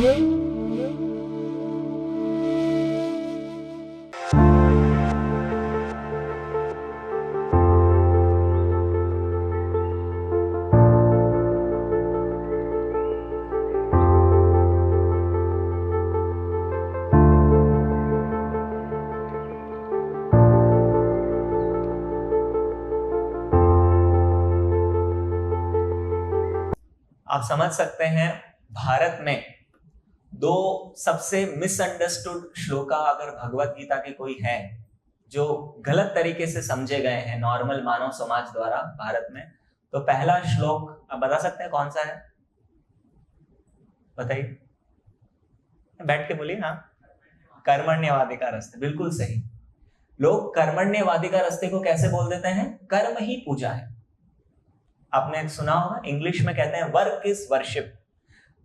आप समझ सकते हैं भारत में दो सबसे मिसअंडरस्टूड श्लोका अगर भगवत गीता के कोई है जो गलत तरीके से समझे गए हैं नॉर्मल मानव समाज द्वारा भारत में, तो पहला श्लोक आप बता सकते हैं कौन सा है? बताइए, बैठ के बोलिए। हाँ, कर्मण्यवादी का रास्ते, बिल्कुल सही। लोग कर्मण्यवादी का रास्ते को कैसे बोल देते हैं? कर्म ही पूजा है। आपने सुना होगा, इंग्लिश में कहते हैं वर्क इज वर्शिप।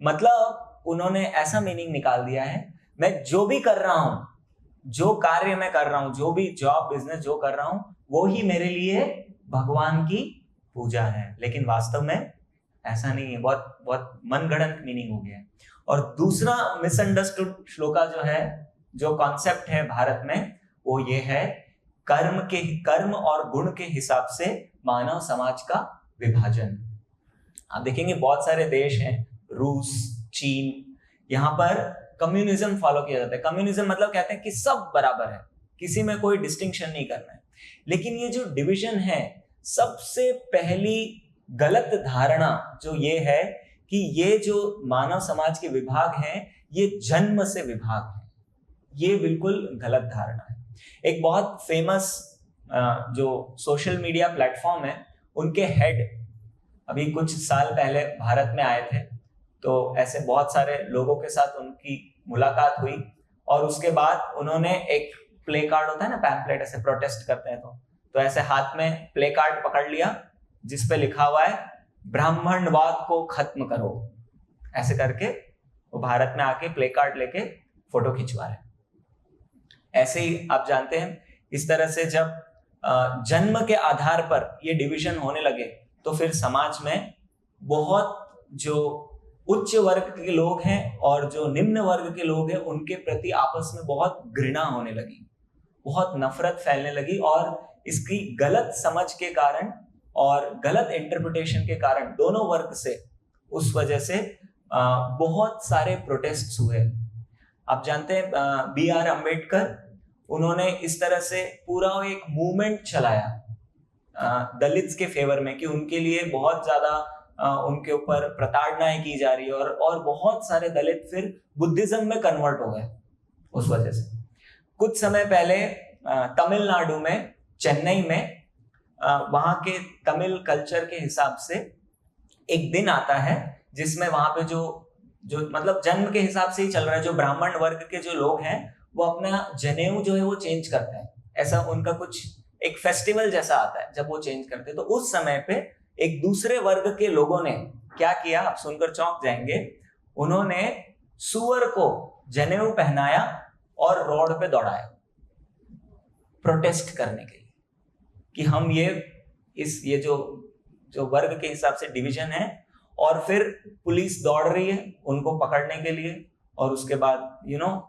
मतलब उन्होंने ऐसा मीनिंग निकाल दिया है, मैं जो भी कर रहा हूं, जो कार्य मैं कर रहा हूं, जो भी जॉब बिजनेस जो कर रहा हूं, वो ही मेरे लिए भगवान की पूजा है। लेकिन वास्तव में ऐसा नहीं है, बहुत बहुत मनगढ़ंत मीनिंग हो गया है। और दूसरा मिसअंडरस्टूड श्लोका जो है, जो कॉन्सेप्ट है भारत में, वो ये है कर्म और गुण के हिसाब से मानव समाज का विभाजन। आप देखेंगे बहुत सारे देश हैं, रूस, चीन, यहाँ पर कम्युनिज्म फॉलो किया जाता है। कम्युनिज्म मतलब कहते हैं कि सब बराबर है, किसी में कोई डिस्टिंक्शन नहीं करना है। लेकिन ये जो डिवीजन है, सबसे पहली गलत धारणा जो ये है कि ये जो मानव समाज के विभाग हैं, ये जन्म से विभाग है। ये बिल्कुल गलत धारणा है। एक बहुत फेमस जो सोशल मीडिया प्लेटफॉर्म है, उनके हेड अभी कुछ साल पहले भारत में आए थे, तो ऐसे बहुत सारे लोगों के साथ उनकी मुलाकात हुई। और उसके बाद उन्होंने एक प्ले कार्ड होता है ना, पैम्पलेट, ऐसे प्रोटेस्ट करते हैं तो ऐसे हाथ में प्ले कार्ड पकड़ लिया जिसपे लिखा हुआ है ब्राह्मणवाद को खत्म करो। ऐसे करके वो भारत में आके प्ले कार्ड लेके फोटो खिंचवा रहे। ऐसे ही आप जानते हैं, इस तरह से जब जन्म के आधार पर ये डिवीजन होने लगे, तो फिर समाज में बहुत जो उच्च वर्ग के लोग हैं और जो निम्न वर्ग के लोग हैं, उनके प्रति आपस में बहुत घृणा होने लगी, बहुत नफरत फैलने लगी। और इसकी गलत समझ के कारण और गलत इंटरप्रिटेशन के कारण दोनों वर्ग से उस वजह से बहुत सारे प्रोटेस्ट्स हुए। आप जानते हैं BR अम्बेडकर, उन्होंने इस तरह से पूरा एक मूवमेंट चलाया दलित्स के फेवर में कि उनके लिए बहुत ज्यादा उनके ऊपर प्रताड़नाएं की जा रही है, और बहुत सारे दलित फिर बुद्धिज्म में कन्वर्ट हो गए उस वजह से। कुछ समय पहले तमिलनाडु में, चेन्नई में, वहां के तमिल कल्चर के हिसाब से एक दिन आता है जिसमें वहां पे जो मतलब जन्म के हिसाब से ही चल रहा है, जो ब्राह्मण वर्ग के जो लोग हैं वो अपना जनेऊ जो है वो चेंज करते हैं। ऐसा उनका कुछ एक फेस्टिवल जैसा आता है जब वो चेंज करते हैं। तो उस समय पे एक दूसरे वर्ग के लोगों ने क्या किया, आप सुनकर चौंक जाएंगे। उन्होंने सुअर को जनेऊ पहनाया और रोड पे दौड़ाया प्रोटेस्ट करने के लिए कि हम ये जो वर्ग के हिसाब से डिवीजन है। और फिर पुलिस दौड़ रही है उनको पकड़ने के लिए, और उसके बाद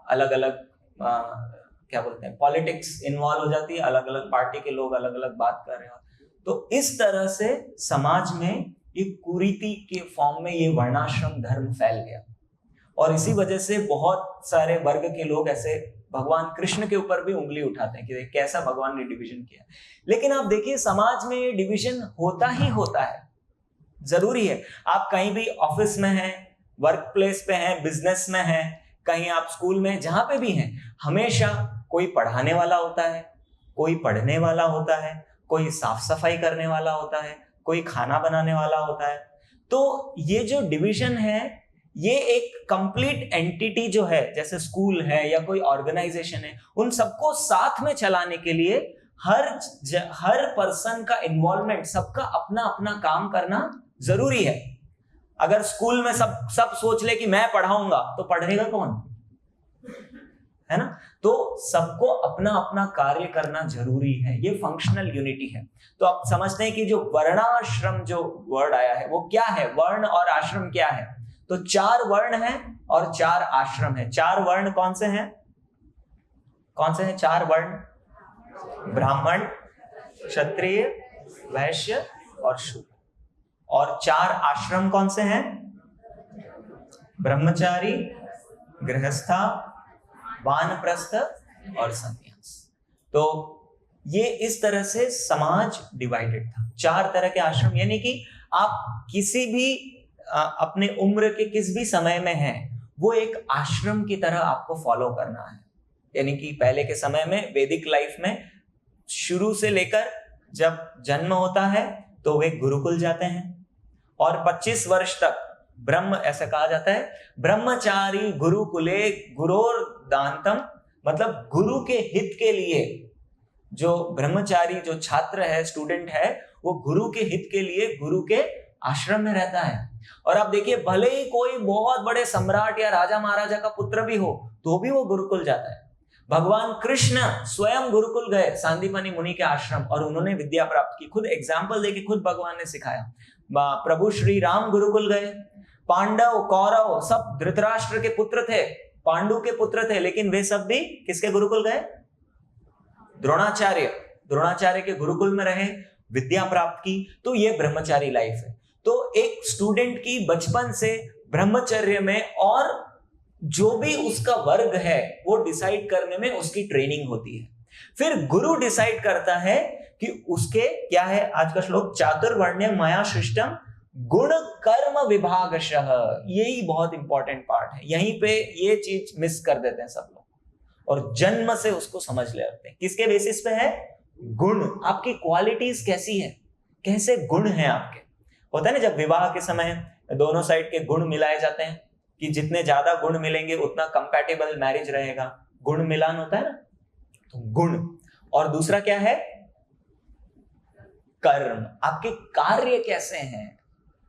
अलग अलग क्या बोलते हैं, पॉलिटिक्स इन्वॉल्व हो जाती है, अलग अलग पार्टी के लोग अलग अलग बात कर रहे हैं। तो इस तरह से समाज में ये कुरीति के फॉर्म में ये वर्णाश्रम धर्म फैल गया, और इसी वजह से बहुत सारे वर्ग के लोग ऐसे भगवान कृष्ण के ऊपर भी उंगली उठाते हैं कि कैसा भगवान ने डिवीजन किया। लेकिन आप देखिए, समाज में ये डिवीजन होता ही होता है, जरूरी है। आप कहीं भी ऑफिस में हैं, वर्क प्लेस पे हैं, बिजनेस में हैं, कहीं आप स्कूल में, जहां पे भी हैं, हमेशा कोई पढ़ाने वाला होता है, कोई पढ़ने वाला होता है, कोई साफ सफाई करने वाला होता है, कोई खाना बनाने वाला होता है। तो ये जो डिवीजन है, ये एक कंप्लीट एंटिटी जो है, जैसे स्कूल है या कोई ऑर्गेनाइजेशन है, उन सबको साथ में चलाने के लिए हर पर्सन का इन्वॉल्वमेंट, सबका अपना अपना काम करना जरूरी है। अगर स्कूल में सब सोच ले कि मैं पढ़ाऊंगा, तो पढ़ेगा कौन, है ना? तो सबको अपना अपना कार्य करना जरूरी है, ये फंक्शनल यूनिटी है। तो आप समझते हैं कि जो वर्णाश्रम जो वर्ड आया है वो क्या है, वर्ण और आश्रम क्या है? तो 4 वर्ण हैं और 4 आश्रम हैं। 4 वर्ण कौन से हैं? कौन से हैं 4 वर्ण? ब्राह्मण, क्षत्रिय, वैश्य और शूद्र। और 4 आश्रम कौन से हैं? ब्रह्मचारी, गृहस्था, वानप्रस्थ और संन्यास। तो ये इस तरह से समाज डिवाइडेड था। 4 तरह के आश्रम, यानी कि आप किसी भी अपने उम्र के किस भी समय में हैं, वो एक आश्रम की तरह आपको फॉलो करना है। यानी कि पहले के समय में वैदिक लाइफ में शुरू से लेकर जब जन्म होता है तो वे गुरुकुल जाते हैं और 25 वर्ष तक ब्रह्म, ऐसा कहा जाता है, ब्रह्मचारी गुरुकुले गुरोर दानतम, मतलब गुरु के हित के लिए जो ब्रह्मचारी, जो छात्र है, स्टूडेंट है, वो गुरु के हित के लिए गुरु के आश्रम में रहता है। और आप देखिए, भले ही कोई बहुत बड़े सम्राट या राजा महाराजा का पुत्र भी हो तो भी वो गुरुकुल जाता है। भगवान कृष्ण स्वयं गुरुकुल गए, सांदीपनी मुनि के आश्रम, और उन्होंने विद्या प्राप्त की। खुद एग्जाम्पल देके खुद भगवान ने सिखाया। प्रभु श्री राम गुरुकुल गए। पांडव, कौरव सब धृतराष्ट्र के पुत्र थे, पांडु के पुत्र थे, लेकिन वे सब भी किसके गुरुकुल गए? द्रोणाचार्य के गुरुकुल में रहे, विद्या प्राप्त की। तो ये ब्रह्मचारी लाइफ है। तो एक स्टूडेंट की बचपन से ब्रह्मचर्य में, और जो भी उसका वर्ग है वो डिसाइड करने में उसकी ट्रेनिंग होती है। फिर गुरु डिसाइड करता है कि उसके क्या है, आज का श्लोक, चातुर्वर्ण्य मया सृष्टम गुण कर्म विभागशः। यही बहुत इंपॉर्टेंट पार्ट है। यहीं पे ये चीज मिस कर देते हैं सब लोग, और जन्म से उसको समझ लेते हैं। किसके बेसिस पे है? गुण। आपकी क्वालिटीज कैसी है, कैसे गुण हैं आपके। होता है ना, जब विवाह के समय दोनों साइड के गुण मिलाए जाते हैं कि जितने ज्यादा गुण मिलेंगे उतना कंपैटिबल मैरिज रहेगा। गुण मिलान होता है ना, तो गुण। और दूसरा क्या है? कर्म। आपके कार्य कैसे हैं,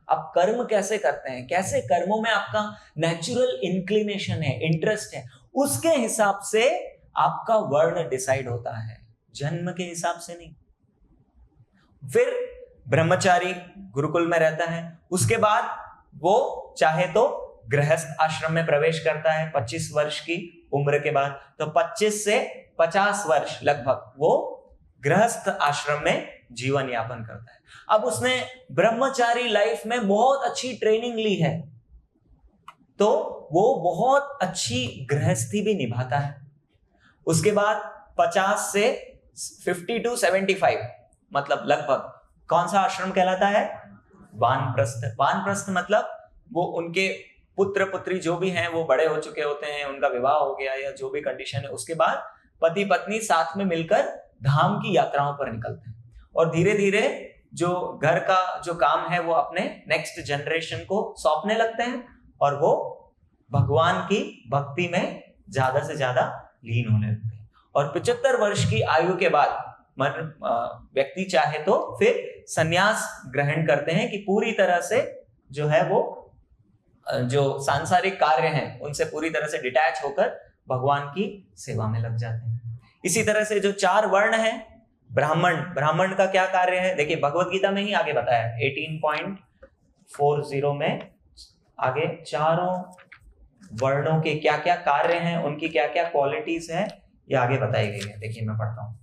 आप कर्म कैसे करते हैं, कैसे कर्मों में आपका नेचुरल इंक्लिनेशन है, इंटरेस्ट है, उसके हिसाब से आपका वर्ण डिसाइड होता है, जन्म के हिसाब से नहीं। फिर ब्रह्मचारी गुरुकुल में रहता है, उसके बाद वो चाहे तो गृहस्थ आश्रम में प्रवेश करता है 25 वर्ष की उम्र के बाद। तो 25 से 50 वर्ष लगभग वो गृहस्थ आश्रम में जीवन यापन करता है। अब उसने ब्रह्मचारी लाइफ में बहुत अच्छी ट्रेनिंग ली है, तो वो बहुत अच्छी गृहस्थी भी निभाता है। उसके बाद 50 से 50 to 75, मतलब लगभग कौन सा आश्रम कहलाता है? वानप्रस्थ। वानप्रस्थ मतलब वो उनके पुत्र पुत्री जो भी हैं वो बड़े हो चुके होते हैं, उनका विवाह हो गया या जो भी कंडीशन है, उसके बाद पति पत्नी साथ में मिलकर धाम की यात्राओं पर निकलते हैं, और धीरे धीरे जो घर का जो काम है वो अपने नेक्स्ट जनरेशन को सौंपने लगते हैं, और वो भगवान की भक्ति में ज्यादा से ज्यादा लीन होने लगते हैं। और 75 वर्ष की आयु के बाद व्यक्ति चाहे तो फिर संन्यास ग्रहण करते हैं, कि पूरी तरह से जो है वो जो सांसारिक कार्य हैं उनसे पूरी तरह से डिटैच होकर भगवान की सेवा में लग जाते हैं। इसी तरह से जो 4 वर्ण हैं, ब्राह्मण का क्या कार्य है? देखिए भगवत गीता में ही आगे बताया है 18.40 में, आगे चारों वर्णों के क्या क्या कार्य हैं, उनकी क्या क्या क्वालिटीज हैं, ये आगे बताई गई है। देखिए मैं पढ़ता हूं।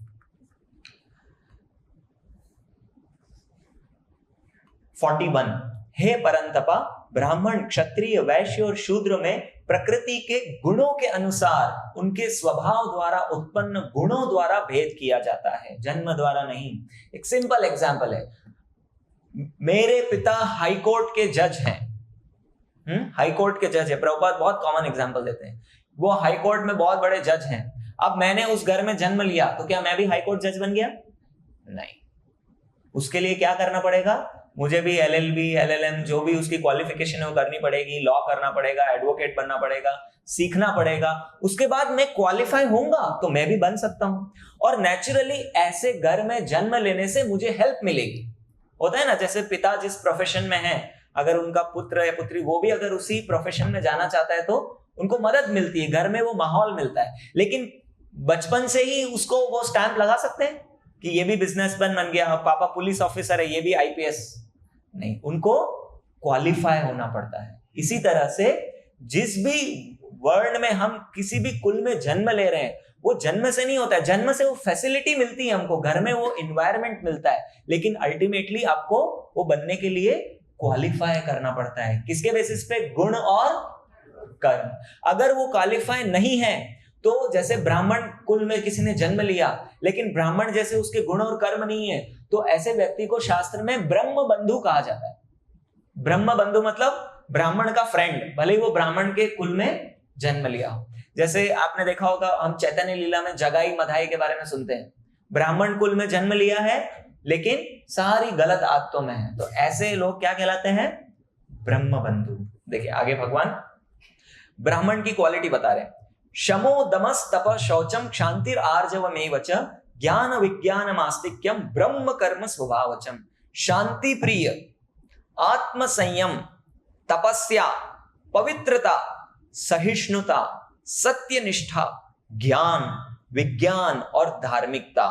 41, हे परंतपा, ब्राह्मण, क्षत्रिय, वैश्य और शूद्र में प्रकृति के गुणों के अनुसार उनके स्वभाव द्वारा उत्पन्न गुणों द्वारा भेद किया जाता है, जन्म द्वारा नहीं। एक सिंपल एग्जांपल है, मेरे पिता हाई कोर्ट के जज हैं। हाई कोर्ट के जज है, प्रभुपाद बहुत कॉमन एग्जांपल देते हैं। वो हाई कोर्ट में बहुत बड़े जज हैं। अब मैंने उस घर में जन्म लिया तो क्या मैं भी हाई कोर्ट जज बन गया? नहीं। उसके लिए क्या करना पड़ेगा? मुझे भी LLB, LLM जो भी उसकी क्वालिफिकेशन है वो करनी पड़ेगी, लॉ करना पड़ेगा, एडवोकेट बनना पड़ेगा, सीखना पड़ेगा। उसके बाद मैं क्वालिफाई होऊंगा तो मैं भी बन सकता हूं, और नेचुरली ऐसे घर में जन्म लेने से मुझे हेल्प मिलेगी। होता है ना, जैसे पिता जिस प्रोफेशन में है, अगर उनका पुत्र या पुत्री वो भी अगर उसी प्रोफेशन में जाना चाहता है तो उनको मदद मिलती है, घर में वो माहौल मिलता है। लेकिन बचपन से ही उसको वो स्टैंप लगा सकते हैं कि ये भी बिजनेसमैन बन गया, पापा पुलिस ऑफिसर है, ये भी IPS नहीं। उनको क्वालिफाई होना पड़ता है, इसी तरह से जिस भी वर्ण में हम किसी भी कुल में जन्म ले रहे हैं, वो जन्म से नहीं होता है, जन्म से वो फैसिलिटी मिलती है हमको, घर में वो इन्वायरमेंट मिलता है, लेकिन अल्टीमेटली आपको वो बनने के लिए क्वालिफाई करना पड़ता है। किसके बेसिस पे? गुण और कर्म। अगर वो क्वालिफाई नहीं है तो जैसे ब्राह्मण कुल में किसी ने जन्म लिया लेकिन ब्राह्मण जैसे उसके गुण और कर्म नहीं है, तो ऐसे व्यक्ति को शास्त्र में ब्रह्म बंधु कहा जाता है। ब्रह्म बंधु मतलब ब्राह्मण का फ्रेंड, भले ही वो ब्राह्मण के कुल में जन्म लिया हो। जैसे आपने देखा होगा, हम चैतन्य लीला में जगाई मधाई के बारे में सुनते हैं, ब्राह्मण कुल में जन्म लिया है लेकिन सारी गलत आदतों में है, तो ऐसे लोग क्या कहलाते हैं? ब्रह्म बंधु। देखिए आगे भगवान ब्राह्मण की क्वालिटी बता रहे हैं। शमो दमस तप शौचम क्षांतिर आर्जवमेव च ज्ञान विज्ञान आस्तिक्यम ब्रह्म कर्म स्वभावचम। शांति प्रिय, आत्म संयम, तपस्या, पवित्रता, सहिष्णुता, सत्यनिष्ठा, ज्ञान, विज्ञान और धार्मिकता,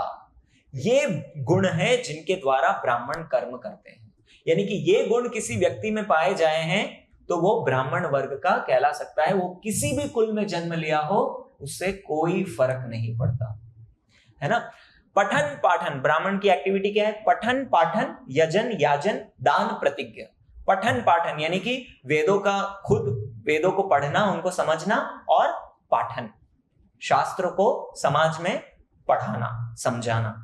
ये गुण हैं जिनके द्वारा ब्राह्मण कर्म करते हैं। यानी कि ये गुण किसी व्यक्ति में पाए जाए हैं तो वो ब्राह्मण वर्ग का कहला सकता है। वो किसी भी कुल में जन्म लिया हो उससे कोई फर्क नहीं पड़ता, है ना। पठन पाठन, ब्राह्मण की एक्टिविटी क्या है? पठन पाठन, यजन याजन, दान प्रतिज्ञा। पठन पाठन यानी कि वेदों का, खुद वेदों को पढ़ना, उनको समझना, और पाठन, शास्त्रों को समाज में पढ़ाना, समझाना।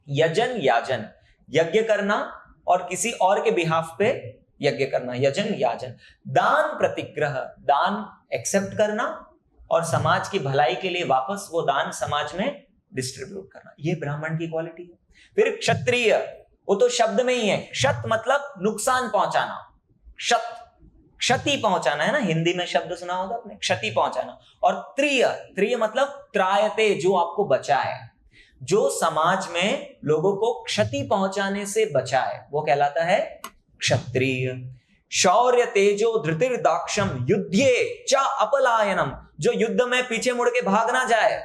यजन याजन, यज्ञ करना और किसी और के बिहाफ पे यज्ञ करना, यजन याजन। दान प्रतिग्रह, दान एक्सेप्ट करना और समाज की भलाई के लिए वापस वो दान समाज में डिस्ट्रीब्यूट करना, ये ब्राह्मण की क्वालिटी है। फिर क्षत्रिय, वो तो शब्द में ही है, क्षत मतलब नुकसान पहुंचाना, क्षत क्षति पहुंचाना है ना, हिंदी में शब्द सुना होगा आपने, क्षति पहुंचाना। और त्रिय, त्रिय मतलब त्रायते, जो आपको बचाए, जो समाज में लोगों को क्षति पहुंचाने से बचाए, वो कहलाता है क्षत्रिय। शौर्य तेजो धृतिर्दाक्षम युद्धे च अपलायनम, जो युद्ध में पीछे मुड़ के भाग ना जाए।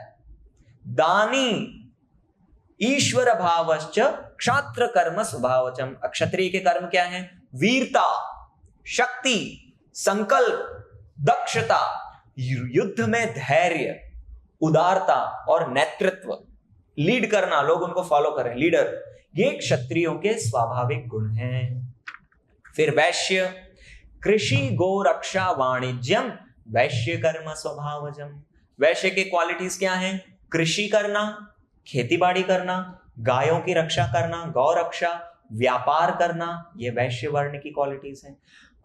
दानी ईश्वर भावश्च क्षात्र कर्म स्वभावचम। क्षत्रिय के कर्म क्या हैं? वीरता, शक्ति, संकल्प, दक्षता, युद्ध में धैर्य, उदारता और नेतृत्व, लीड करना, लोग उनको फॉलो करें, लीडर, ये क्षत्रियों के स्वाभाविक गुण हैं। फिर वैश्य, कृषि गो रक्षा वाणिज्यम वैश्य कर्म स्वभावजम। वैश्य के क्वालिटीज क्या हैं? कृषि करना, खेती बाड़ी करना, गायों की रक्षा करना, गौ रक्षा, व्यापार करना, ये वैश्य वर्ण की क्वालिटीज हैं।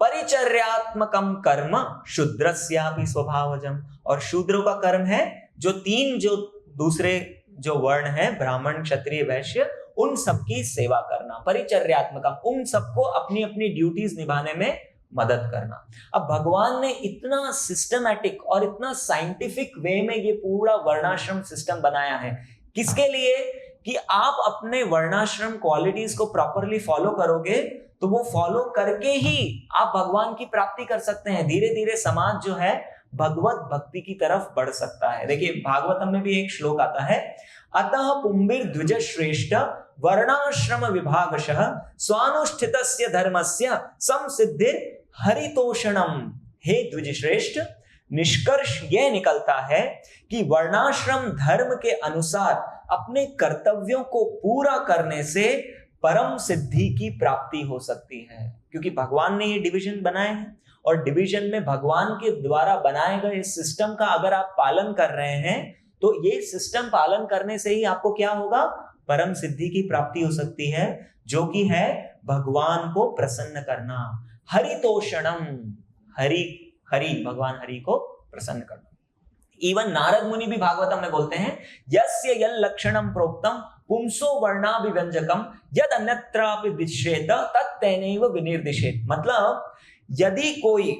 परिचर्यात्मकम कर्म शूद्रस्यापि स्वभावजम, और शूद्रों का कर्म है जो तीन, जो दूसरे जो वर्ण है, ब्राह्मण क्षत्रिय वैश्य, उन सबकी सेवा करना, परिचर्यात्मकम, उन सबको अपनी अपनी ड्यूटीज निभाने में मदद करना। अब भगवान ने इतना सिस्टमैटिक और इतना साइंटिफिक वे में ये पूरा वर्णाश्रम सिस्टम बनाया है, किसके लिए? कि आप अपने वर्णाश्रम क्वालिटीज को प्रॉपरली फॉलो करोगे तो वो फॉलो करके ही आप भगवान की प्राप्ति कर सकते हैं। धीरे धीरे समाज जो है भगवत भक्ति की तरफ बढ़ सकता है। देखिए भागवतम में भी एक श्लोक आता है, अतः पुंबिर द्विज श्रेष्ठ वर्णाश्रम विभागशः स्वानुष्ठितस्य धर्मस्य संसिद्धिर हरितोषणम। हे द्विज श्रेष्ठ, निष्कर्ष यह निकलता है कि वर्णाश्रम धर्म के अनुसार अपने कर्तव्यों को पूरा करने से परम सिद्धि की प्राप्ति हो सकती है। क्योंकि भगवान ने ये डिवीजन बनाए हैं और डिवीजन में भगवान के द्वारा बनाए गए इस सिस्टम का अगर आप पालन कर रहे हैं तो ये सिस्टम पालन करने से ही आपको क्या होगा? परम सिद्धि की प्राप्ति हो सकती है, जो कि है भगवान को प्रसन्न करना। हरितोषणम, हरि हरि, भगवान हरि को प्रसन्न करना। इवन नारद मुनि भी भागवतम में बोलते हैं, यस्य यल लक्षणम प्रोक्तम पुंसो वर्णाभिव्यंजकम यद अन्यत्रापि दिश्येत तत्तेनैव विनिर्दिशेत। मतलब यदि कोई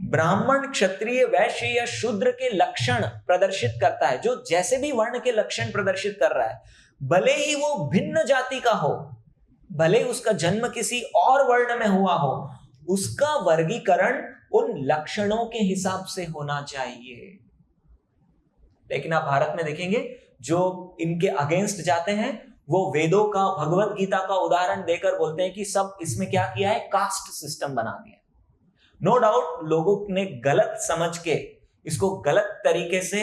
ब्राह्मण क्षत्रिय वैश्य या शूद्र के लक्षण प्रदर्शित करता है, जो जैसे भी वर्ण के लक्षण प्रदर्शित कर रहा है, भले ही वो भिन्न जाति का हो, भले उसका जन्म किसी और वर्ण में हुआ हो, उसका वर्गीकरण उन लक्षणों के हिसाब से होना चाहिए। लेकिन आप भारत में देखेंगे जो इनके अगेंस्ट जाते हैं वो वेदों का, भगवत गीता का उदाहरण देकर बोलते हैं कि सब इसमें क्या किया है? कास्ट सिस्टम बना दिया। नो डाउट लोगों ने गलत समझ के इसको गलत तरीके से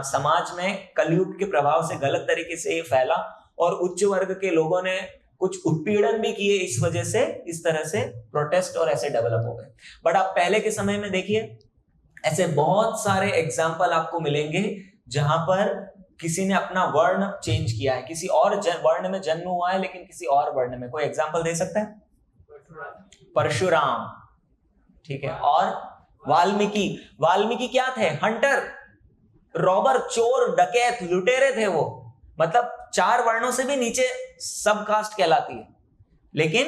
समाज में कलयुग के प्रभाव से गलत तरीके से ये फैला और उच्च वर्ग के लोगों ने कुछ उत्पीड़न भी किए, इस वजह से इस तरह से प्रोटेस्ट और ऐसे डेवलप हो गए। बट आप पहले के समय में देखिए ऐसे बहुत सारे एग्जाम्पल आपको मिलेंगे जहां पर किसी ने अपना वर्ण चेंज किया है, किसी और वर्ण में जन्म हुआ है लेकिन किसी और वर्ण में। कोई एग्जाम्पल दे सकता है? परशुराम, ठीक है। और वाल्मीकि क्या थे? हंटर, रॉबर, चोर, डकैत, लुटेरे थे वो। मतलब 4 वर्णों से भी नीचे सब कास्ट कहलाती है, लेकिन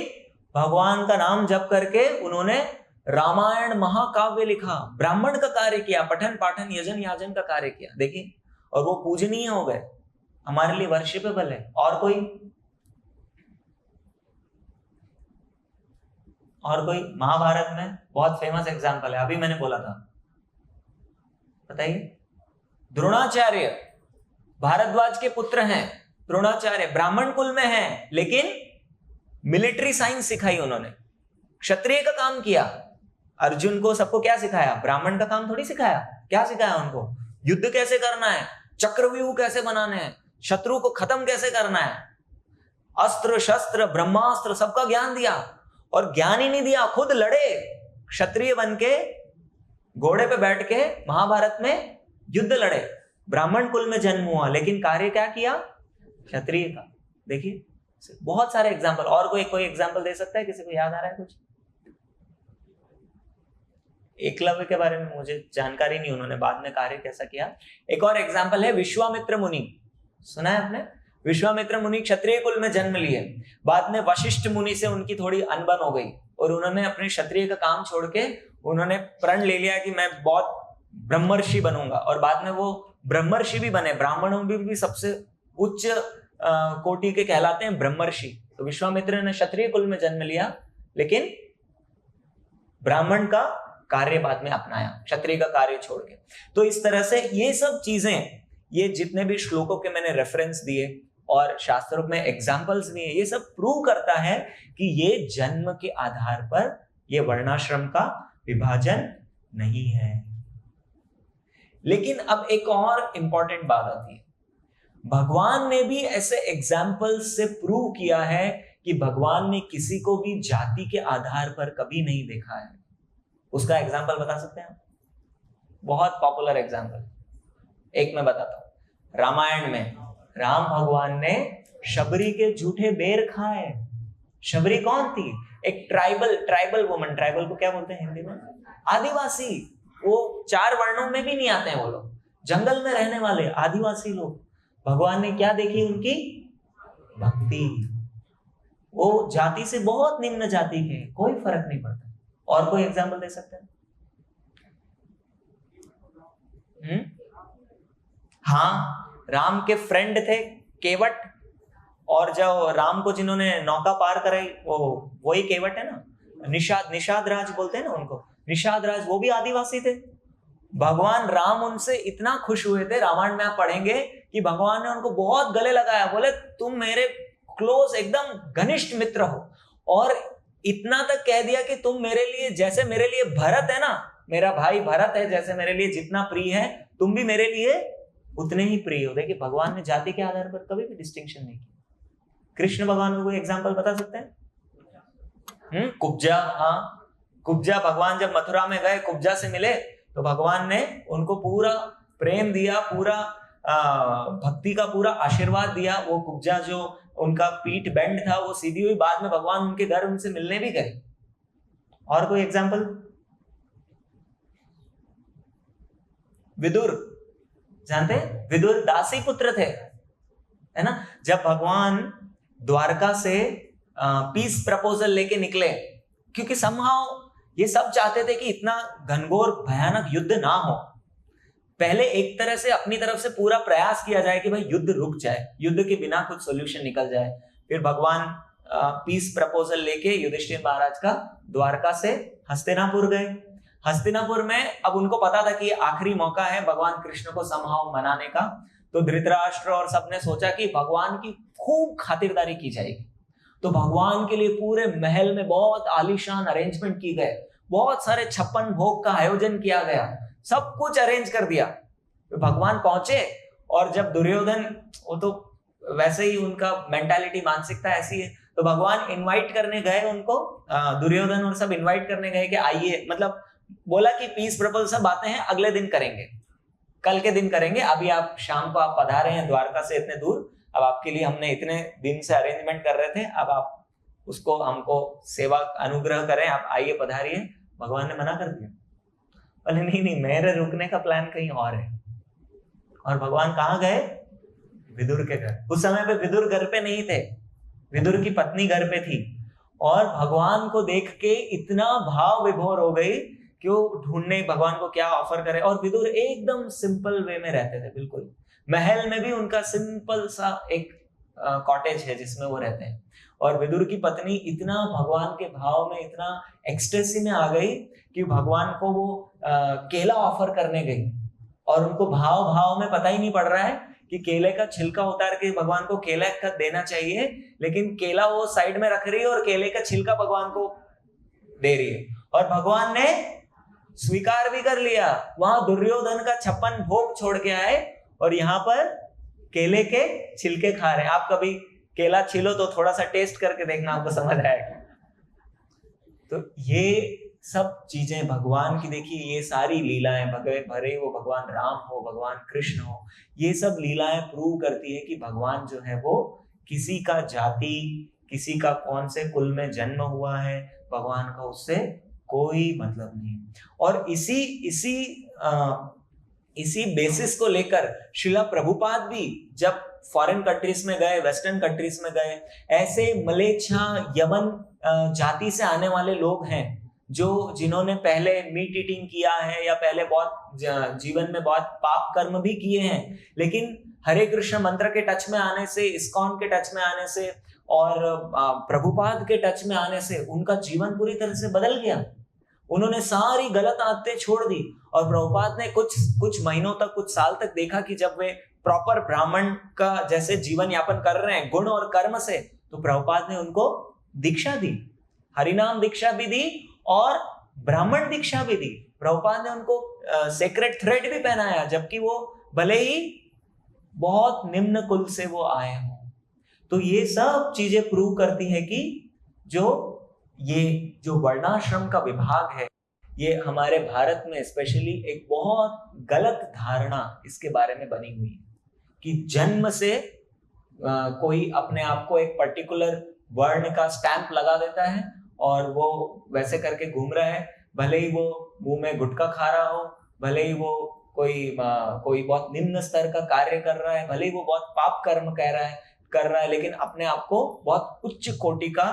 भगवान का नाम जप करके उन्होंने रामायण महाकाव्य लिखा, ब्राह्मण का कार्य किया, पठन पाठन यजन याजन का कार्य किया, देखिए, और वो पूजनीय हो गए, हमारे लिए वर्शिपेबल है। और कोई महाभारत में बहुत फेमस एग्जांपल है, अभी मैंने बोला था, बताइए। द्रोणाचार्य भारद्वाज के पुत्र हैं। द्रोणाचार्य ब्राह्मण कुल में हैं, लेकिन मिलिट्री साइंस सिखाई उन्होंने, क्षत्रिय का काम किया। अर्जुन को सबको क्या सिखाया? ब्राह्मण का काम थोड़ी सिखाया। क्या सिखाया उनको? युद्ध कैसे करना है, चक्रव्यूह कैसे बनाने हैं, शत्रु को खत्म कैसे करना है, अस्त्र शस्त्र ब्रह्मास्त्र सबका ज्ञान दिया। और ज्ञान ही नहीं दिया, खुद लड़े, क्षत्रिय बन के घोड़े पे बैठ के महाभारत में युद्ध लड़े। ब्राह्मण कुल में जन्म हुआ, लेकिन कार्य क्या किया? क्षत्रिय का। देखिए बहुत सारे एग्जाम्पल। और कोई एग्जाम्पल दे सकता है? किसी को याद आ रहा है कुछ? एकलव्य के बारे में मुझे जानकारी नहीं, उन्होंने बाद में कार्य कैसा किया। एक और एग्जाम्पल है विश्वामित्र मुनि, सुना है आपने? विश्वामित्र मुनि क्षत्रिय कुल में जन्म लिए, बाद में वशिष्ठ मुनि से उनकी थोड़ी अनबन हो गई और उन्होंने अपने क्षत्रिय का काम छोड़ के उन्होंने प्रण ले लिया कि मैं बहुत ब्रह्मर्षि बनूंगा, और बाद में वो ब्रह्मर्षि भी बने। ब्राह्मणों में भी सबसे उच्च कोटि के कहलाते हैं ब्रह्मर्षि। तो विश्वामित्र ने क्षत्रिय कुल में जन्म लिया, लेकिन ब्राह्मण का कार्य बाद में अपनाया, क्षत्रिय का कार्य छोड़ के। तो इस तरह से ये सब चीजें, ये जितने भी श्लोकों के मैंने रेफरेंस दिए और शास्त्रों में एग्जाम्पल्स दिए, ये सब प्रूव करता है कि ये जन्म के आधार पर ये वर्णाश्रम का विभाजन नहीं है। लेकिन अब एक और इंपॉर्टेंट बात आती है, भगवान ने भी ऐसे एग्जाम्पल्स से प्रूव किया है कि भगवान ने किसी को भी जाति के आधार पर कभी नहीं देखा है। उसका एग्जाम्पल बता सकते हैं? बहुत पॉपुलर एग्जाम्पल एक मैं बताता हूं। रामायण में राम भगवान ने शबरी के झूठे बेर खाए। शबरी कौन थी? एक ट्राइबल वुमन। ट्राइबल को क्या बोलते हैं हिंदी में? आदिवासी। वो 4 वर्णों में भी नहीं आते हैं वो लोग, जंगल में रहने वाले आदिवासी लोग। भगवान ने क्या देखी? उनकी भक्ति। वो जाति से बहुत निम्न जाति के, कोई फर्क नहीं पड़ता। और कोई एग्जाम्पल दे सकते हैं? हाँ, राम के फ्रेंड थे केवट, और जो राम को जिन्होंने नौका पार कराई वही केवट है ना। निषाद राज बोलते हैं ना उनको, निषाद राज, वो भी आदिवासी थे। भगवान राम उनसे इतना खुश हुए थे, रामायण में आप पढ़ेंगे कि भगवान ने उनको बहुत गले लगाया, बोले तुम मेरे क्लोज एकदम घनिष्ठ मित्र हो। और इतना तक कह दिया कि तुम मेरे लिए, जैसे मेरे लिए भरत है ना, मेरा भाई भरत है, जैसे मेरे लिए जितना प्रिय है, तुम भी मेरे लिए उतने ही प्रिय हो। देखिए भगवान ने जाति के आधार पर कभी भी डिस्टिंक्शन नहीं किया। कृष्ण भगवान को कोई एग्जाम्पल बता सकते हैं? कुब्जा। हाँ, कुब्जा भगवान जब मथुरा में गए, कुब्जा से मिले, तो भगवान ने उनको पूरा प्रेम दिया, पूरा भक्ति का पूरा आशीर्वाद दिया। वो कुब्जा जो उनका पीठ बेंड था वो सीधी हुई, बाद में भगवान उनके घर उनसे मिलने भी गए। और कोई एग्जाम्पल? विदुर जानते हैं? विदुर दासी पुत्र थे, है ना। जब भगवान द्वारका से पीस प्रपोजल लेके निकले, क्योंकि समहाउ ये सब चाहते थे कि इतना घनघोर भयानक युद्ध ना हो, पहले एक तरह से अपनी तरफ से पूरा प्रयास किया जाए कि भाई युद्ध रुक जाए, युद्ध के बिना कुछ सॉल्यूशन निकल जाए। फिर भगवान पीस प्रपोजल लेके युधिष्ठिर महाराज का द्वारका से हस्तिनापुर गए। हस्तिनापुर में अब उनको पता था कि ये आखिरी मौका है भगवान कृष्ण को समहाउ मनाने का। तो धृतराष्ट्र और सबने सोचा कि भगवान की खूब खातिरदारी की जाएगी। तो भगवान के लिए पूरे महल में बहुत आलीशान अरेंजमेंट की गए, बहुत सारे 56 भोग का आयोजन किया गया, सब कुछ अरेंज कर दिया। तो भगवान पहुंचे और जब दुर्योधन, वो तो वैसे ही उनका मेंटालिटी मानसिकता ऐसी है, तो भगवान इनवाइट करने गए उनको, दुर्योधन और सब इनवाइट करने गए कि आइए, मतलब बोला कि पीस प्रपोजल बातें हैं अगले दिन करेंगे, कल के दिन करेंगे, अभी आप शाम को आप पधारे हैं द्वारका से इतने दूर, अब आपके लिए हमने इतने दिन से अरेंजमेंट कर रहे थे, अब आप उसको हमको सेवा अनुग्रह करें, आप आइए पधारिए। भगवान ने मना कर दिया, बोले नहीं नहीं, मेरे रुकने का प्लान कहीं और है। और भगवान कहाँ गए? विदुर के घर। उस समय पे विदुर घर पे नहीं थे, विदुर की पत्नी घर पे थी, और भगवान को देख के इतना भाव विभोर हो गई कि वो ढूंढने भगवान को क्या ऑफर करे। और विदुर एकदम सिंपल वे में रहते थे, बिल्कुल महल में भी उनका सिंपल सा एक कॉटेज है जिसमें वो रहते हैं। और विदुर की पत्नी इतना भगवान के भाव में, इतना एक्सटेसी में आ गई कि भगवान को वो केला ऑफर करने गई, और उनको भाव भाव में पता ही नहीं पड़ रहा है कि केले का छिलका उतार के भगवान को केला का देना चाहिए, लेकिन केला वो साइड में रख रही है और केले का छिलका भगवान को दे रही है। और भगवान ने स्वीकार भी कर लिया, वहां दुर्योधन का 56 भोग छोड़ के आए और यहाँ पर केले के छिलके खा रहे हैं। आप कभी केला छिलो तो थोड़ा सा टेस्ट करके देखना, आपको समझ आएगा। तो ये सब चीजें भगवान की, देखिए ये सारी लीलाएं, भरे वो भगवान राम हो, भगवान कृष्ण हो, ये सब लीलाएं प्रूव करती है कि भगवान जो है वो किसी का जाति, किसी का कौन से कुल में जन्म हुआ है, भगवान का उससे कोई मतलब नहीं। और इसी बेसिस को लेकर श्रीला प्रभुपाद भी जब फॉरेन कंट्रीज में गए, वेस्टर्न कंट्रीज में गए, ऐसे मलेच्छा यमन जाति से आने वाले लोग हैं जिन्होंने पहले मीट ईटिंग किया है या पहले बहुत जीवन में बहुत पाप कर्म भी किए हैं, लेकिन हरे कृष्ण मंत्र के टच में आने से, इस्कॉन के टच में आने से और प्रभुपाद के टच में आने से उनका जीवन पूरी तरह से बदल गया। उन्होंने सारी गलत आदतें छोड़ दी, और प्रभुपाद ने कुछ महीनों तक, कुछ साल तक देखा कि जब वे प्रॉपर ब्राह्मण का जैसे जीवन यापन कर रहे हैं गुण और कर्म से, तो प्रभुपाद ने उनको दीक्षा दी, हरिनाम दीक्षा भी दी और ब्राह्मण दीक्षा भी दी। प्रभुपाद ने उनको सेक्रेट थ्रेड भी पहनाया, जबकि वो भले ही बहुत निम्न कुल से वो आए हों। तो ये सब चीजें प्रूव करती है कि जो वर्णाश्रम का विभाग है, ये हमारे भारत में स्पेशली एक बहुत गलत धारणा इसके बारे में बनी हुई है कि जन्म से कोई अपने आप को एक पर्टिकुलर वर्ण का स्टैंप लगा देता है और वो वैसे करके घूम रहा है, भले ही वो मुंह में गुटखा खा रहा हो, भले ही वो कोई बहुत निम्न स्तर का कार्य कर रहा है, भले ही वो बहुत पाप कर्म कर रहा है, लेकिन अपने आप को बहुत उच्च कोटि का,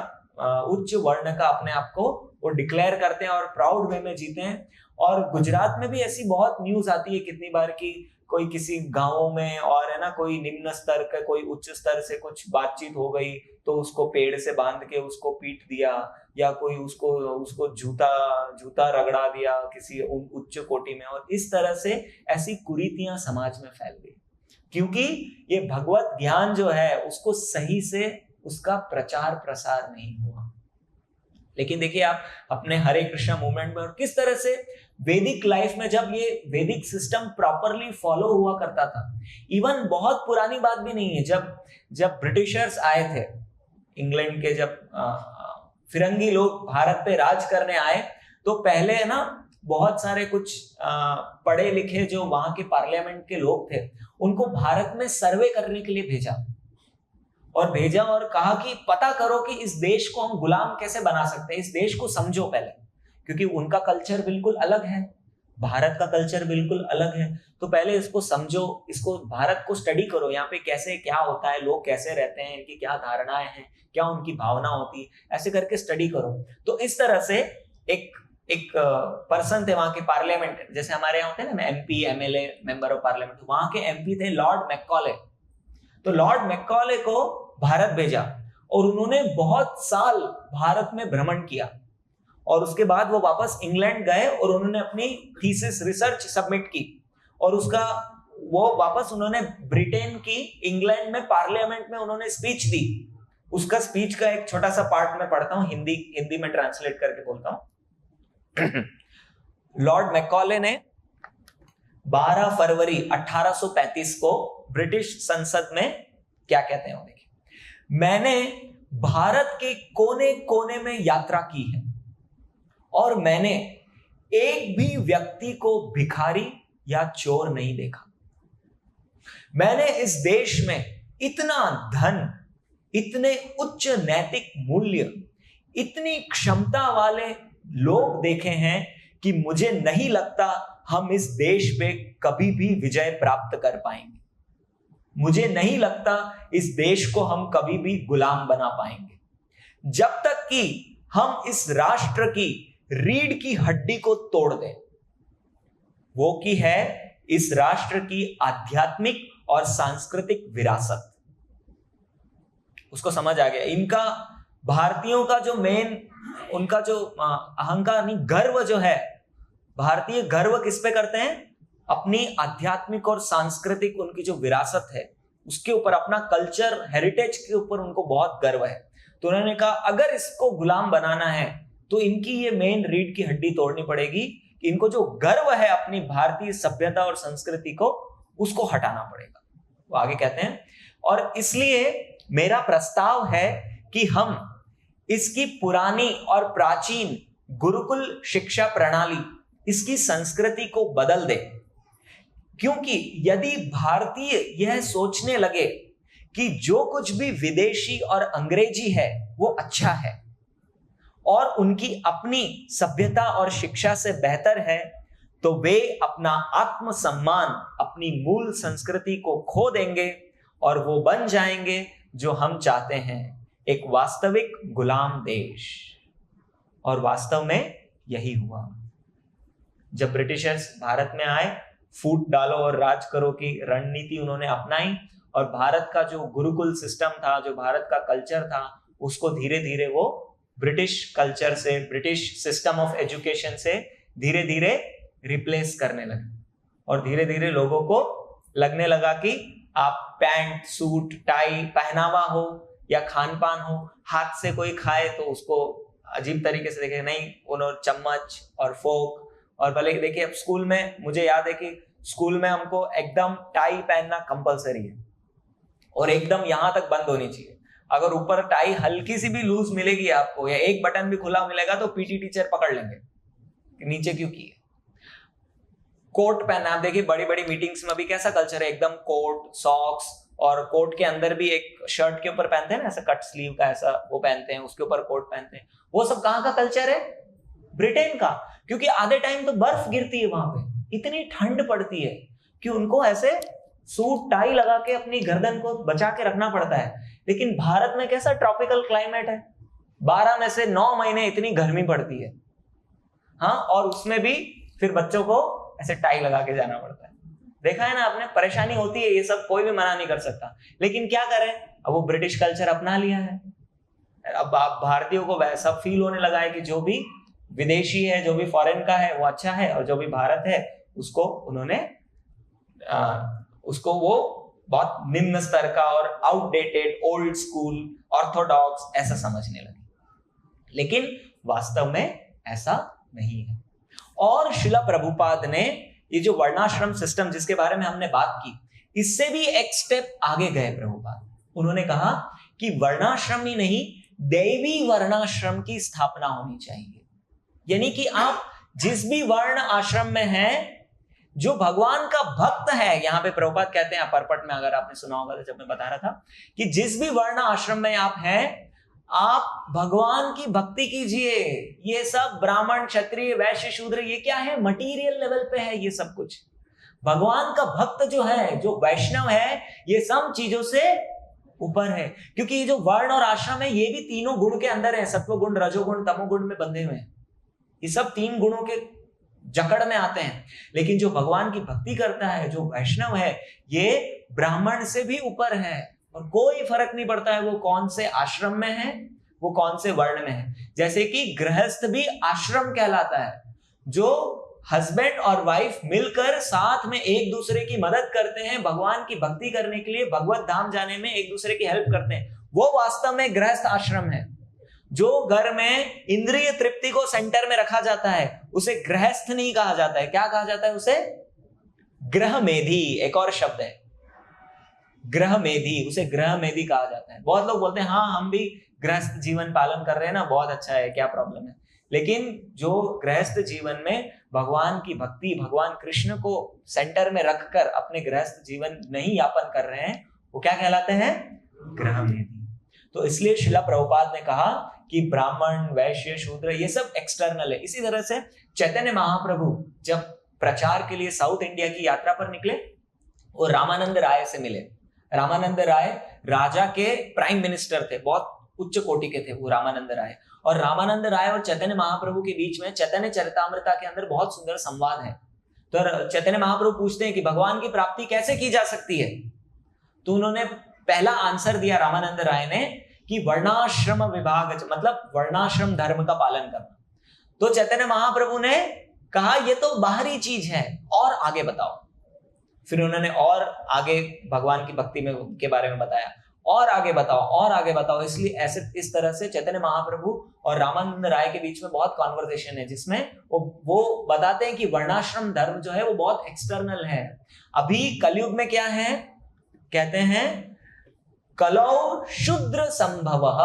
उच्च वर्ण का अपने आप को वो डिक्लेयर करते हैं और प्राउड वे में जीते हैं। और गुजरात में भी ऐसी बहुत न्यूज आती है कितनी बार कि कोई किसी गांवों में, और है ना, कोई निम्न स्तर का कोई उच्च स्तर से कुछ बातचीत हो गई तो उसको पेड़ से बांध के उसको पीट दिया, या कोई उसको जूता रगड़ा दिया किसी उच्च कोटि में। और इस तरह से ऐसी कुरीतियां समाज में फैल गई, क्योंकि ये भगवत ज्ञान जो है उसको सही से उसका प्रचार प्रसार नहीं हुआ। लेकिन देखिए आप अपने हरे कृष्णा मूवमेंट में, और किस तरह से वैदिक लाइफ में जब ये वैदिक सिस्टम प्रॉपरली फॉलो हुआ करता था, इवन बहुत पुरानी बात भी नहीं है, जब ब्रिटिशर्स आए थे इंग्लैंड के, जब फिरंगी लोग भारत पे राज करने आए, तो पहले है ना बहुत सारे कुछ पढ़े लिखे जो वहां के पार्लियामेंट के लोग थे, उनको भारत में सर्वे करने के लिए भेजा और कहा कि पता करो कि इस देश को हम गुलाम कैसे बना सकते हैं, इस देश को समझो पहले, क्योंकि उनका कल्चर बिल्कुल अलग है, भारत का कल्चर बिल्कुल अलग है। तो पहले इसको समझो, इसको भारत को स्टडी करो, यहाँ पे कैसे क्या होता है, लोग कैसे रहते हैं, इनकी क्या धारणाएं हैं, क्या उनकी भावना होती है, ऐसे करके स्टडी करो। तो इस तरह से एक पर्सन थे वहां के पार्लियामेंट, जैसे हमारे यहाँ होते हैं ना MP MLA member of parliament, वहां के MP थे लॉर्ड मैकॉले। तो लॉर्ड मैकॉले को भारत भेजा और उन्होंने बहुत साल भारत में भ्रमण किया, और उसके बाद वो वापस इंग्लैंड गए और उन्होंने अपनी थीसिस रिसर्च सबमिट की, और वो वापस उन्होंने ब्रिटेन की इंग्लैंड में पार्लियामेंट में उन्होंने स्पीच दी। उसका स्पीच का एक छोटा सा पार्ट मैं पढ़ता हूँ, हिंदी में ट्रांसलेट करके बोलता हूँ। लॉर्ड मैकॉले ने 12 फरवरी 1835 को ब्रिटिश संसद में क्या कहते हैं, देखिए, मैंने भारत के कोने कोने में यात्रा की है और मैंने एक भी व्यक्ति को भिखारी या चोर नहीं देखा। मैंने इस देश में इतना धन, इतने उच्च नैतिक मूल्य, इतनी क्षमता वाले लोग देखे हैं कि मुझे नहीं लगता हम इस देश पे कभी भी विजय प्राप्त कर पाएंगे। मुझे नहीं लगता इस देश को हम कभी भी गुलाम बना पाएंगे जब तक कि हम इस राष्ट्र की रीढ़ की हड्डी को तोड़ दें, वो की है इस राष्ट्र की आध्यात्मिक और सांस्कृतिक विरासत। उसको समझ आ गया। इनका भारतीयों का जो मेन, उनका जो अहंकार नहीं, गर्व जो है, भारतीय गर्व किस पे करते हैं? अपनी आध्यात्मिक और सांस्कृतिक उनकी जो विरासत है उसके ऊपर, अपना कल्चर हेरिटेज के ऊपर उनको बहुत गर्व है। तो उन्होंने कहा अगर इसको गुलाम बनाना है तो इनकी ये मेन रीढ़ की हड्डी तोड़नी पड़ेगी कि इनको जो गर्व है अपनी भारतीय सभ्यता और संस्कृति को, उसको हटाना पड़ेगा। वो आगे कहते हैं, और इसलिए मेरा प्रस्ताव है कि हम इसकी पुरानी और प्राचीन गुरुकुल शिक्षा प्रणाली, इसकी संस्कृति को बदल दे, क्योंकि यदि भारतीय यह सोचने लगे कि जो कुछ भी विदेशी और अंग्रेजी है वो अच्छा है और उनकी अपनी सभ्यता और शिक्षा से बेहतर है, तो वे अपना आत्मसम्मान, अपनी मूल संस्कृति को खो देंगे और वो बन जाएंगे जो हम चाहते हैं, एक वास्तविक गुलाम देश। और वास्तव में यही हुआ। जब ब्रिटिशर्स भारत में आए, फूट डालो और राज करो की रणनीति उन्होंने अपनाई और भारत का जो गुरुकुल सिस्टम था, जो भारत का कल्चर था, उसको धीरे धीरे वो ब्रिटिश कल्चर से, ब्रिटिश सिस्टम ऑफ एजुकेशन से धीरे धीरे रिप्लेस करने लगे। और धीरे धीरे लोगों को लगने लगा कि आप पैंट, सूट, टाई, पहनावा हो या खान पान हो, हाथ से कोई खाए तो उसको अजीब तरीके से देखे, नहीं, उन्होंने चम्मच और फोक। और भले देखिए अब स्कूल में, मुझे याद है कि स्कूल में हमको एकदम टाई पहनना कंपलसरी है और एकदम यहां तक बंद होनी चाहिए। अगर ऊपर टाई हल्की सी भी लूज मिलेगी आपको या एक बटन भी खुला मिलेगा तो पीटी टीचर पकड़ लेंगे कि नीचे क्यों की है। कोट पहनना, आप देखिए बड़ी बड़ी मीटिंग्स में अभी कैसा कल्चर है, एकदम कोट, सॉक्स, और कोट के अंदर भी एक शर्ट के ऊपर पहनते हैं ना, ऐसा कट स्लीव का ऐसा वो पहनते हैं, उसके ऊपर कोट पहनते हैं। वो सब कहाँ का कल्चर है? ब्रिटेन का। क्योंकि आधे टाइम तो बर्फ गिरती है वहां पे, इतनी ठंड पड़ती है कि उनको ऐसे सूट टाई लगा के अपनी गर्दन को बचा के रखना पड़ता है। लेकिन भारत में कैसा ट्रॉपिकल क्लाइमेट है, 12 में से 9 महीने इतनी गर्मी पड़ती है। हाँ, और उसमें भी फिर बच्चों को ऐसे टाई लगा के जाना पड़ता है। देखा है ना आपने, परेशानी होती है, ये सब कोई भी मना नहीं कर सकता। लेकिन क्या करें, अब वो ब्रिटिश कल्चर अपना लिया है। अब आप भारतीयों को वैसा फील होने लगा है कि जो भी विदेशी है, जो भी फॉरेन का है वो अच्छा है, और जो भी भारत है उसको उन्होंने उसको वो बहुत निम्न स्तर का और आउटडेटेड, ओल्ड स्कूल, ऑर्थोडॉक्स ऐसा समझने लगे। लेकिन वास्तव में ऐसा नहीं है। और शिला प्रभुपाद ने ये जो वर्णाश्रम सिस्टम जिसके बारे में हमने बात की, इससे भी एक स्टेप आगे गए प्रभुपाद। उन्होंने कहा कि वर्णाश्रम ही नहीं, दैवी वर्णाश्रम की स्थापना होनी चाहिए। यानी कि आप जिस भी वर्ण आश्रम में हैं, जो भगवान का भक्त है, यहां पे प्रभुपाद कहते हैं परपट में, अगर आपने सुना होगा तो जब मैं बता रहा था कि जिस भी वर्ण आश्रम में आप हैं, आप भगवान की भक्ति कीजिए। ये सब ब्राह्मण, क्षत्रिय, वैश्य, शूद्र, ये क्या है? मटीरियल लेवल पे है ये सब कुछ। भगवान का भक्त जो है, जो वैष्णव है, ये सब चीजों से ऊपर है। क्योंकि ये जो वर्ण और आश्रम है, ये भी तीनों गुण के अंदर है, सत्वगुण, रजोगुण, तमोगुण में बंधे हुए हैं। ये सब 3 गुणों के जकड़ में आते हैं। लेकिन जो भगवान की भक्ति करता है, जो वैष्णव है, ये ब्राह्मण से भी ऊपर है और कोई फर्क नहीं पड़ता है वो कौन से आश्रम में है, वो कौन से वर्ण में है। जैसे कि गृहस्थ भी आश्रम कहलाता है, जो हस्बैंड और वाइफ मिलकर साथ में एक दूसरे की मदद करते हैं, भगवान की भक्ति करने के लिए, भगवत धाम जाने में एक दूसरे की हेल्प करते हैं, वो वास्तव में गृहस्थ आश्रम है। जो घर में इंद्रिय तृप्ति को सेंटर में रखा जाता है उसे गृहस्थ नहीं कहा जाता है। क्या कहा जाता है उसे? गृह मेधी। एक और शब्द है गृह मेधी, उसे गृह मेधी कहा जाता है। बहुत लोग बोलते हैं हाँ हम भी गृहस्थ जीवन पालन कर रहे हैं ना, बहुत अच्छा है, क्या प्रॉब्लम है। लेकिन जो गृहस्थ जीवन में भगवान की भक्ति, भगवान कृष्ण को सेंटर में रखकर अपने गृहस्थ जीवन नहीं यापन कर रहे हैं, वो क्या कहलाते हैं? गृह मेधी। तो इसलिए शिला प्रभुपाद ने कहा कि ब्राह्मण, वैश्य, शूद्र ये सब एक्सटर्नल है। इसी तरह से चैतन्य महाप्रभु जब प्रचार के लिए साउथ इंडिया की यात्रा पर निकले, वो रामानंद राय से मिले। रामानंद राय राजा के प्राइम मिनिस्टर थे, बहुत उच्च कोटि के थे वो रामानंद राय। और रामानंद राय और चैतन्य महाप्रभु के बीच में चैतन्य चरितामृता के अंदर बहुत सुंदर संवाद है। तो चैतन्य महाप्रभु पूछते हैं कि भगवान की प्राप्ति कैसे की जा सकती है? तो उन्होंने पहला आंसर दिया रामानंद राय ने कि वर्णाश्रम विभाग, मतलब वर्णाश्रम धर्म का पालन करना। तो चैतन्य महाप्रभु ने कहा ये तो बाहरी चीज है, और आगे बताओ। फिर उन्होंने और आगे भगवान की भक्ति में के बारे में बताया, और आगे बताओ, और आगे बताओ। इसलिए ऐसे इस तरह से चैतन्य महाप्रभु और रामानंद राय के बीच में बहुत कॉन्वर्सेशन है, जिसमें वो बताते हैं कि वर्णाश्रम धर्म जो है वो बहुत एक्सटर्नल है। अभी कलयुग में क्या है? कहते हैं कलौ शूद्र संभवः।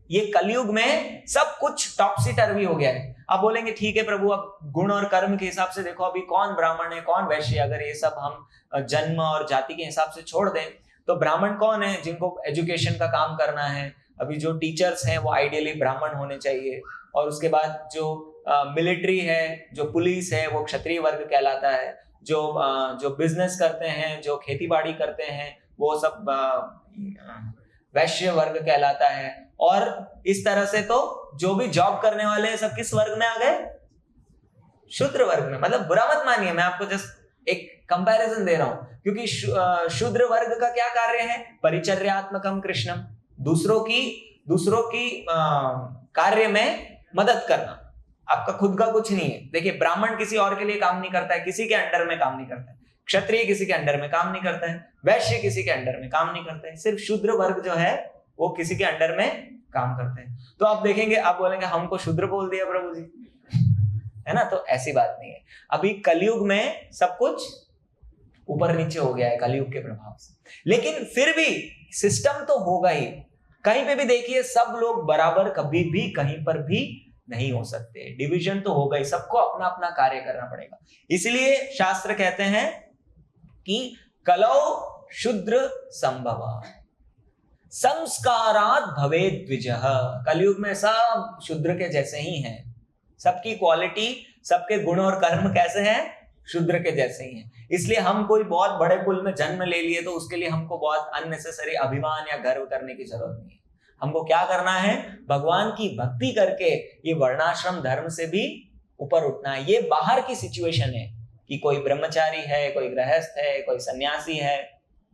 ये कलयुग में सब कुछ टॉपसी टर्वी हो गया है। आप बोलेंगे ठीक है प्रभु, अब गुण और कर्म के हिसाब से देखो, अभी कौन ब्राह्मण है कौन वैश्य, अगर ये सब हम जन्म और जाति के हिसाब से छोड़ दें तो ब्राह्मण कौन है? जिनको एजुकेशन का काम करना है। अभी जो टीचर्स हैं वो आइडियली ब्राह्मण होने चाहिए, और उसके बाद जो मिलिट्री है, जो पुलिस है, वो क्षत्रिय वर्ग कहलाता है। जो बिजनेस करते हैं, जो खेती बाड़ी करते हैं, वो सब वैश्य वर्ग कहलाता है। और इस तरह से तो जो भी जॉब करने वाले हैं सब किस वर्ग में आ गए? शूद्र वर्ग में। मतलब बुरा मत मानिए, मैं आपको जस्ट एक कंपैरिजन दे रहा हूं, क्योंकि शूद्र वर्ग का क्या कार्य है? परिचर्यात्मकम कृष्णम, दूसरों की कार्य में मदद करना। आपका खुद का कुछ नहीं है। देखिए ब्राह्मण किसी और के लिए काम नहीं करता है, किसी के अंडर में काम नहीं करता है। क्षत्रिय किसी के अंडर में काम नहीं करता है, वैश्य किसी के अंडर में काम नहीं करता है। सिर्फ शूद्र वर्ग जो है वो किसी के अंडर में काम करते हैं। तो आप देखेंगे, आप बोलेंगे हमको शूद्र बोल दिया प्रभु जी, है ना? तो ऐसी बात नहीं है। अभी कलयुग में सब कुछ ऊपर नीचे हो गया है कलयुग के प्रभाव से, लेकिन फिर भी सिस्टम तो होगा ही। कहीं पे भी देखिए सब लोग बराबर कभी भी कहीं पर भी नहीं हो सकते, डिवीजन तो होगा ही, सबको अपना अपना कार्य करना पड़ेगा। इसलिए शास्त्र कहते हैं कि कलौ शूद्र संभव संस्कारात् भवेत् द्विजः। कलयुग में सब शूद्र के जैसे ही हैं, सबकी क्वालिटी, सबके गुण और कर्म कैसे हैं? शूद्र के जैसे ही हैं। इसलिए हम कोई बहुत बड़े कुल में जन्म ले लिए तो उसके लिए हमको बहुत अननेसेसरी अभिमान या गर्व करने की जरूरत नहीं है। हमको क्या करना है? भगवान की भक्ति करके ये वर्णाश्रम धर्म से भी ऊपर उठना है। ये बाहर की सिचुएशन है कि कोई ब्रह्मचारी है, कोई गृहस्थ है, कोई सन्यासी है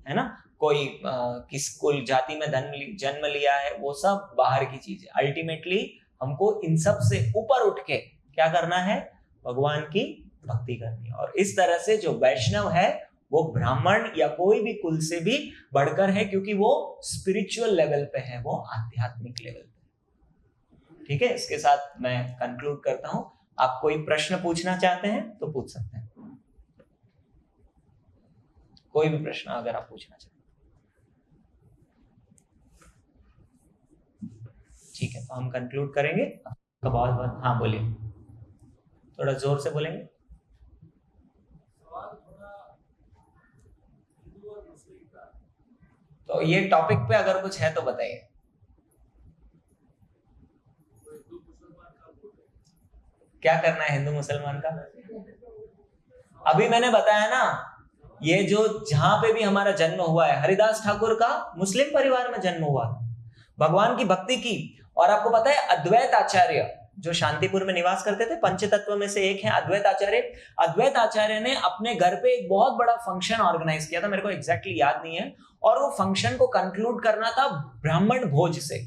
ना, कोई किस कुल जाति में जन्म लिया है, वो सब बाहर की चीज है। अल्टीमेटली हमको इन सब से ऊपर उठ के क्या करना है? भगवान की भक्ति करनी है। और इस तरह से जो वैष्णव है वो ब्राह्मण या कोई भी कुल से भी बढ़कर है, क्योंकि वो स्पिरिचुअल लेवल पे है, वो आध्यात्मिक लेवल पे। ठीक है, इसके साथ मैं कंक्लूड करता हूं। आप कोई प्रश्न पूछना चाहते हैं तो पूछ सकते हैं, कोई भी प्रश्न अगर आप पूछना चाहते हैं। ठीक है, तो हम कंक्लूड करेंगे। बहुत बहुत हाँ बोलिए, थोड़ा जोर से बोलेंगे। तो ये टॉपिक पे अगर कुछ है तो बताइए। क्या करना है हिंदू मुसलमान का? अभी मैंने बताया ना, ये जो जहां पे भी हमारा जन्म हुआ है, हरिदास ठाकुर का मुस्लिम परिवार में जन्म हुआ, भगवान की भक्ति की। और आपको पता है अद्वैत आचार्य जो शांतिपुर में निवास करते थे, पंचतत्व में से एक है अद्वैत आचार्य। अद्वैत आचार्य ने अपने घर पे एक बहुत बड़ा फंक्शन ऑर्गेनाइज किया था, मेरे को एग्जैक्टली याद नहीं है, और वो फंक्शन को कंक्लूड करना था ब्राह्मण भोज से।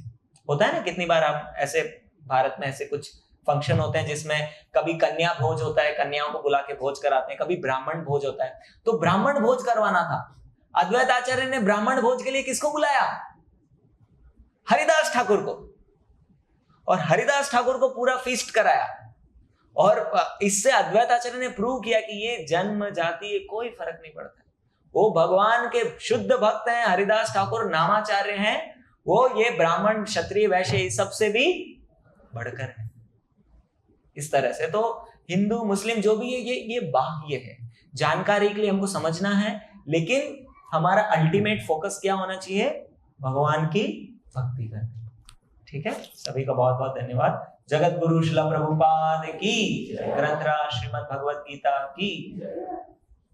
होता है ना, कितनी बार आप ऐसे भारत में ऐसे कुछ फंक्शन होते हैं जिसमें कभी कन्या भोज होता है, कन्याओं को बुला के भोज कराते हैं, कभी ब्राह्मण भोज होता है। तो ब्राह्मण भोज करवाना था। अद्वैत आचार्य ने ब्राह्मण भोज के लिए किसको बुलाया? हरिदास ठाकुर को। और हरिदास ठाकुर को पूरा फीस्ट कराया, और इससे अद्वैत आचार्य ने प्रूव किया कि ये जन्म जाति कोई फर्क नहीं पड़ता। वो भगवान के शुद्ध भक्त हैं, हरिदास ठाकुर नामाचार्य हैं, वो ये ब्राह्मण क्षत्रिय वैश्य सबसे भी बढ़कर है। इस तरह से तो हिंदू मुस्लिम जो भी है ये बाह्य है, जानकारी के लिए हमको समझना है, लेकिन हमारा अल्टीमेट फोकस क्या होना चाहिए? भगवान की भक्ति करना। ठीक है, सभी का बहुत बहुत धन्यवाद। जगत गुरु श्रील प्रभुपाद की, ग्रंथराज श्रीमद् भगवत गीता की।